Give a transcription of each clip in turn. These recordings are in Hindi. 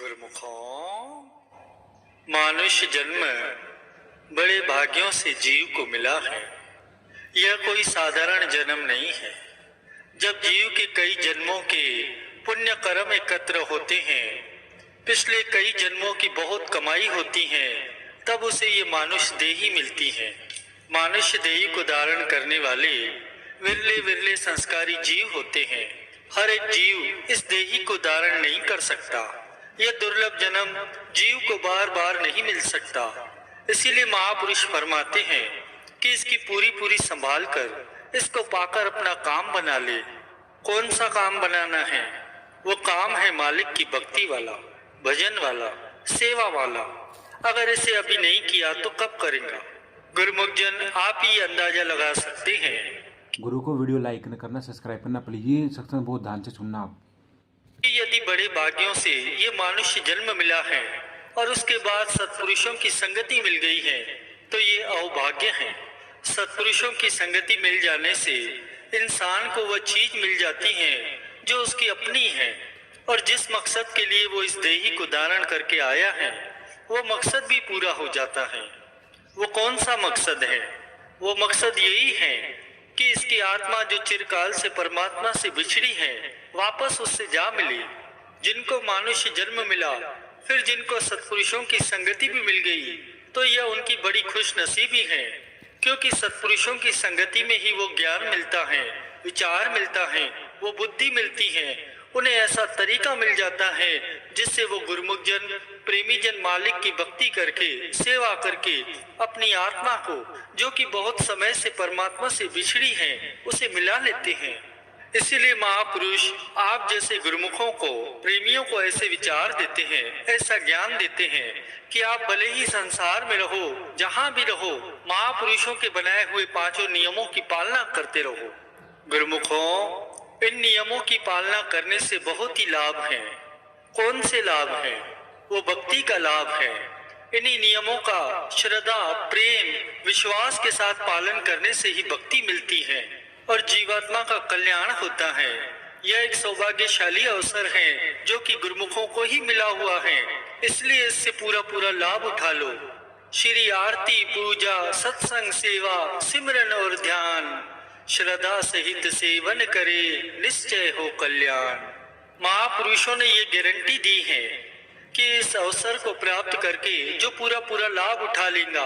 गुरुमुखों, मानुष जन्म बड़े भाग्यों से जीव को मिला है। यह कोई साधारण जन्म नहीं है। जब जीव के कई जन्मों के पुण्य कर्म एकत्र होते हैं, पिछले कई जन्मों की बहुत कमाई होती है, तब उसे ये मानुष देही मिलती है। मानुष देही को धारण करने वाले विरले विरले संस्कारी जीव होते हैं। हर एक जीव इस देही को धारण नहीं कर सकता। यह दुर्लभ जन्म जीव को बार बार नहीं मिल सकता। इसीलिए महापुरुष फरमाते हैं कि इसकी पूरी पूरी संभाल कर इसको पाकर अपना काम बना ले। कौन सा काम बनाना है? वो काम है मालिक की भक्ति वाला, भजन वाला, सेवा वाला। अगर इसे अभी नहीं किया तो कब करेगा? गुरुमुख जन आप ही अंदाजा लगा सकते हैं। गुरु को वीडियो लाइक करना, सब्सक्राइब करना, प्लीज ये सत्संग बहुत ध्यान से सुनना आप। यदि बड़े भाग्यों से ये मनुष्य जन्म मिला है और उसके बाद सत्पुरुषों की संगति मिल गई है, तो ये अभाग्य है। सत्पुरुषों की संगति मिल जाने से इंसान को वह चीज मिल जाती है जो उसकी अपनी है, और जिस मकसद के लिए वो इस देही को धारण करके आया है, वो मकसद भी पूरा हो जाता है। वो कौन सा मकसद है? वो मकसद यही है कि इसकी आत्मा जो चिरकाल से परमात्मा से बिछड़ी है, वापस उससे जा मिले। जिनको मानुष्य जन्म मिला, फिर जिनको सत्पुरुषों की संगति भी मिल गई, तो यह उनकी बड़ी खुश नसीबी है, क्योंकि सत्पुरुषों की संगति में ही वो ज्ञान मिलता है, विचार मिलता है, वो बुद्धि मिलती है। उन्हें ऐसा तरीका मिल जाता है जिससे वो गुरुमुख जन, प्रेमी जन मालिक की भक्ति करके, सेवा करके अपनी आत्मा को, जो कि बहुत समय से परमात्मा से बिछड़ी है, उसे मिला लेते हैं। इसीलिए महापुरुष आप जैसे गुरुमुखों को, प्रेमियों को ऐसे विचार देते हैं, ऐसा ज्ञान देते हैं कि आप भले ही संसार में रहो, जहाँ भी रहो, महापुरुषों के बनाए हुए पांचों नियमों की पालना करते रहो। गुरुमुखों, इन नियमों की पालना करने से बहुत ही लाभ है। कौन से लाभ है? वो भक्ति का लाभ है। इन्हीं नियमों का श्रद्धा, प्रेम, विश्वास के साथ पालन करने से ही भक्ति मिलती है और जीवात्मा का कल्याण होता है। यह एक सौभाग्यशाली अवसर है जो कि गुरुमुखों को ही मिला हुआ है, इसलिए इससे पूरा पूरा लाभ उठा लो। श्री आरती, पूजा, सत्संग, सेवा, सिमरन और ध्यान, श्रद्धा सहित सेवन करे, निश्चय हो कल्याण। महापुरुषों ने ये गारंटी दी है कि इस अवसर को प्राप्त करके जो पूरा पूरा लाभ उठा लेगा,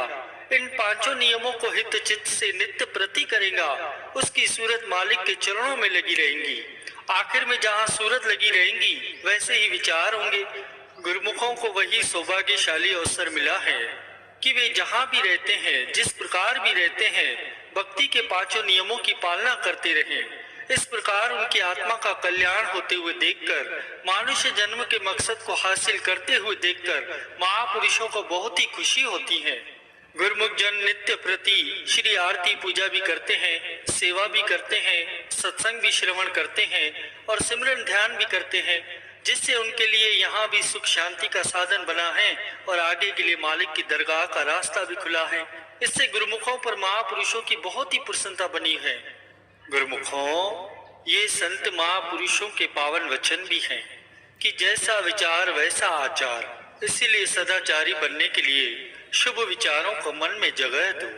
इन पांचों नियमों को हित चित्त से नित्य प्रति करेगा, उसकी सूरत मालिक के चरणों में लगी रहेंगी। आखिर में जहाँ सूरत लगी रहेंगी, वैसे ही विचार होंगे। गुरुमुखों को वही सौभाग्यशाली अवसर मिला है कि वे जहाँ भी रहते हैं, जिस प्रकार भी रहते हैं, भक्ति के पांचों नियमों की पालना करते रहें। इस प्रकार उनकी आत्मा का कल्याण होते हुए देखकर, मनुष्य जन्म के मकसद को हासिल करते हुए देखकर महापुरुषों को बहुत ही खुशी होती है। गुरुमुख जन नित्य प्रति श्री आरती पूजा भी करते हैं, सेवा भी करते हैं, सत्संग भी श्रवण करते हैं और सिमरन ध्यान भी करते हैं, जिससे उनके लिए यहाँ भी सुख शांति का साधन बना है और आगे के लिए मालिक की दरगाह का रास्ता भी खुला है। इससे गुरुमुखों पर महापुरुषों की बहुत ही प्रसन्नता बनी है। गुरुमुखों, ये संत महापुरुषों के पावन वचन भी हैं कि जैसा विचार वैसा आचार। इसीलिए सदाचारी बनने के लिए शुभ विचारों को मन में जगह दो।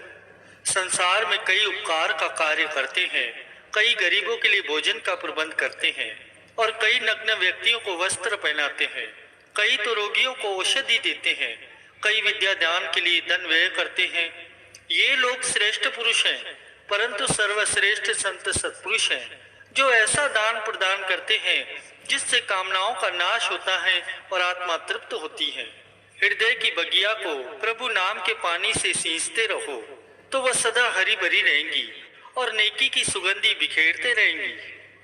संसार में कई उपकार का कार्य करते हैं, कई गरीबों के लिए भोजन का प्रबंध करते हैं और कई नग्न व्यक्तियों को वस्त्र पहनाते हैं, कई तो रोगियों को औषधि देते हैं, कई विद्या दान के लिए धन व्यय करते हैं। ये लोग श्रेष्ठ पुरुष हैं, परंतु सर्वश्रेष्ठ संत सत्पुरुष हैं, जो ऐसा दान प्रदान करते हैं जिससे कामनाओं का नाश होता है और आत्मा तृप्त होती है। हृदय की बगिया को प्रभु नाम के पानी से सींचते रहो, तो वह सदा हरी भरी रहेंगी और नेकी की सुगंधी बिखेरते रहेंगी।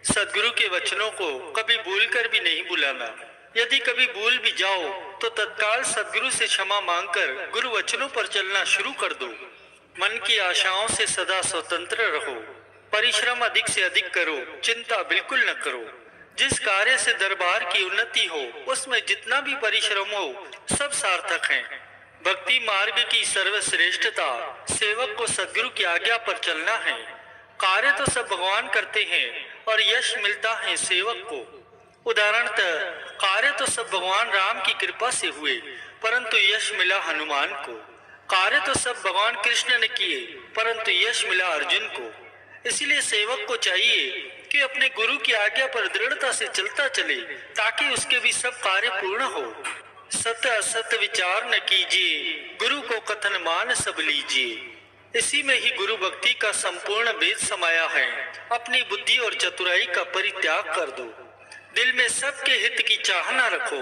सदगुरु के वचनों को कभी भूलकर भी नहीं भुलाना। यदि कभी भूल भी जाओ तो तत्काल सदगुरु से क्षमा मांगकर गुरु वचनों पर चलना शुरू कर दो। मन की आशाओं से सदा स्वतंत्र रहो। परिश्रम अधिक से अधिक करो, चिंता बिल्कुल न करो। जिस कार्य से दरबार की उन्नति हो, उसमें जितना भी परिश्रम हो, सब सार्थक है। भक्ति मार्ग की सर्वश्रेष्ठता सेवक को सदगुरु की आज्ञा पर चलना है। कार्य तो सब भगवान करते हैं और यश मिलता है सेवक को। उदाहरणतः कार्य तो सब भगवान राम की कृपा से हुए, परंतु यश मिला हनुमान को। कार्य तो सब भगवान कृष्ण ने किए, परंतु यश मिला अर्जुन को। इसलिए सेवक को चाहिए कि अपने गुरु की आज्ञा पर दृढ़ता से चलता चले, ताकि उसके भी सब कार्य पूर्ण हो। सत्य असत्य विचार न कीजिए, गुरु को कथन मान सब लीजिए। इसी में ही गुरु भक्ति का संपूर्ण भेद समाया है। अपनी बुद्धि और चतुराई का परित्याग कर दो। दिल में सबके हित की चाहना रखो।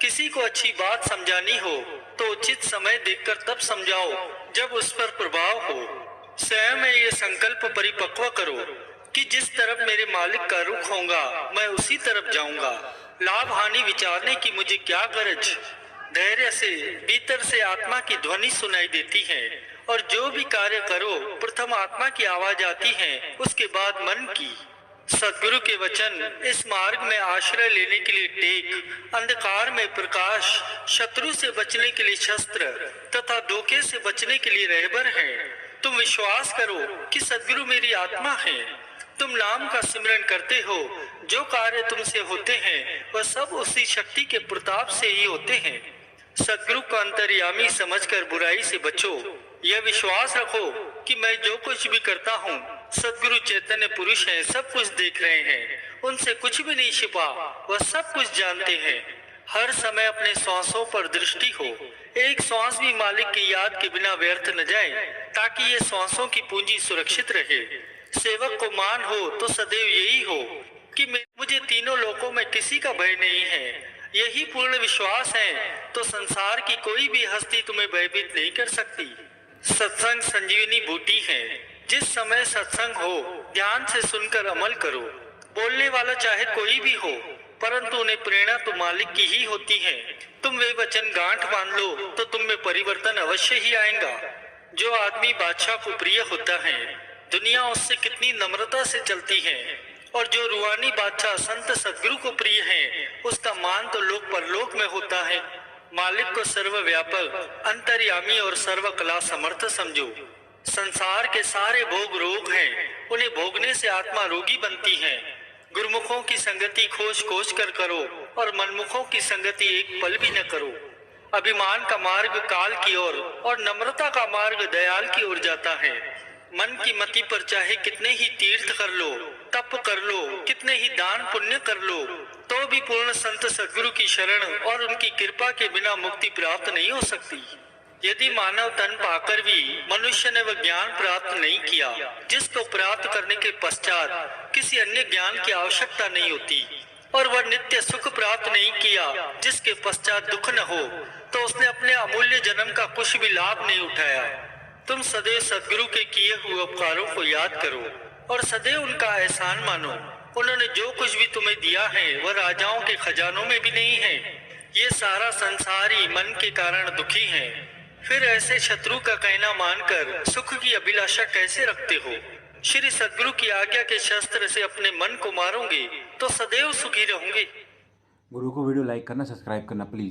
किसी को अच्छी बात समझानी हो तो उचित समय देखकर तब समझाओ जब उस पर प्रभाव हो। स्वयं में ये संकल्प परिपक्व करो कि जिस तरफ मेरे मालिक का रुख होगा मैं उसी तरफ जाऊंगा। लाभ हानि विचारने की मुझे क्या गरज। धैर्य से भीतर से आत्मा की ध्वनि सुनाई देती है, और जो भी कार्य करो प्रथम आत्मा की आवाज आती है, उसके बाद मन की। सद्गुरु के वचन इस मार्ग में आश्रय लेने के लिए टेक, अंधकार में प्रकाश, शत्रु से बचने के लिए शस्त्र तथा धोखे से बचने के लिए रहबर है। तुम विश्वास करो कि सद्गुरु मेरी आत्मा है। तुम नाम का सिमरन करते हो, जो कार्य तुमसे होते हैं वह सब उसी शक्ति के प्रताप से ही होते हैं। सद्गुरु को अंतर्यामी समझकर बुराई से बचो। यह विश्वास रखो कि मैं जो कुछ भी करता हूँ सद्गुरु चैतन्य पुरुष हैं, सब कुछ देख रहे हैं। उनसे कुछ भी नहीं छिपा, वह सब कुछ जानते हैं। हर समय अपने श्वासों पर दृष्टि हो। एक श्वास भी मालिक की याद के बिना व्यर्थ न जाए, ताकि ये श्वासों की पूंजी सुरक्षित रहे। सेवक को मान हो तो सदैव यही हो कि मुझे तीनों लोकों में किसी का भय नहीं है। यही पूर्ण विश्वास है तो संसार की कोई भी हस्ती तुम्हें भयभीत नहीं कर सकती। सत्संग संजीवनी बूटी है। जिस समय सत्संग हो ध्यान से सुनकर अमल करो। बोलने वाला चाहे कोई भी हो, परंतु उन्हें प्रेरणा तो मालिक की ही होती है। तुम वे वचन गांठ बांध लो तो तुम में परिवर्तन अवश्य ही आएगा। जो आदमी बादशाह को प्रिय होता है, दुनिया उससे कितनी नम्रता से चलती है, और जो रूहानी बादशाह संत सद्गुरु को प्रिय है, उसका मान तो लोक परलोक में होता है। मालिक को सर्वव्यापक, अंतर्यामी और सर्व कला समर्थ समझो। संसार के सारे भोग रोग हैं, उन्हें भोगने से आत्मा रोगी बनती है। गुरुमुखों की संगति खोज खोज कर करो, और मनमुखों की संगति एक पल भी न करो। अभिमान का मार्ग काल की ओर और नम्रता का मार्ग दयाल की ओर जाता है। मन की मति पर चाहे कितने ही तीर्थ कर लो, तप कर लो, कितने ही दान पुण्य कर लो, तो भी पूर्ण संत सद्गुरु की शरण और उनकी कृपा के बिना मुक्ति प्राप्त नहीं हो सकती। यदि मानव तन पाकर भी मनुष्य ने वह ज्ञान प्राप्त नहीं किया जिसको प्राप्त करने के पश्चात किसी अन्य ज्ञान की आवश्यकता नहीं होती, और वह नित्य सुख प्राप्त नहीं किया जिसके पश्चात दुख न हो, तो उसने अपने अमूल्य जन्म का कुछ भी लाभ नहीं उठाया। तुम सदैव सद्गुरु के किए हुए उपकारों को याद करो और सदैव उनका एहसान मानो। उन्होंने जो कुछ भी तुम्हें दिया है वह राजाओं के खजानों में भी नहीं है। ये सारा संसार ही मन के कारण दुखी है। फिर ऐसे शत्रु का कहना मानकर सुख की अभिलाषा कैसे रखते हो? श्री सद्गुरु की आज्ञा के शस्त्र से अपने मन को मारोगे तो सदैव सुखी रहोगे। गुरु को वीडियो लाइक करना, सब्सक्राइब करना प्लीज।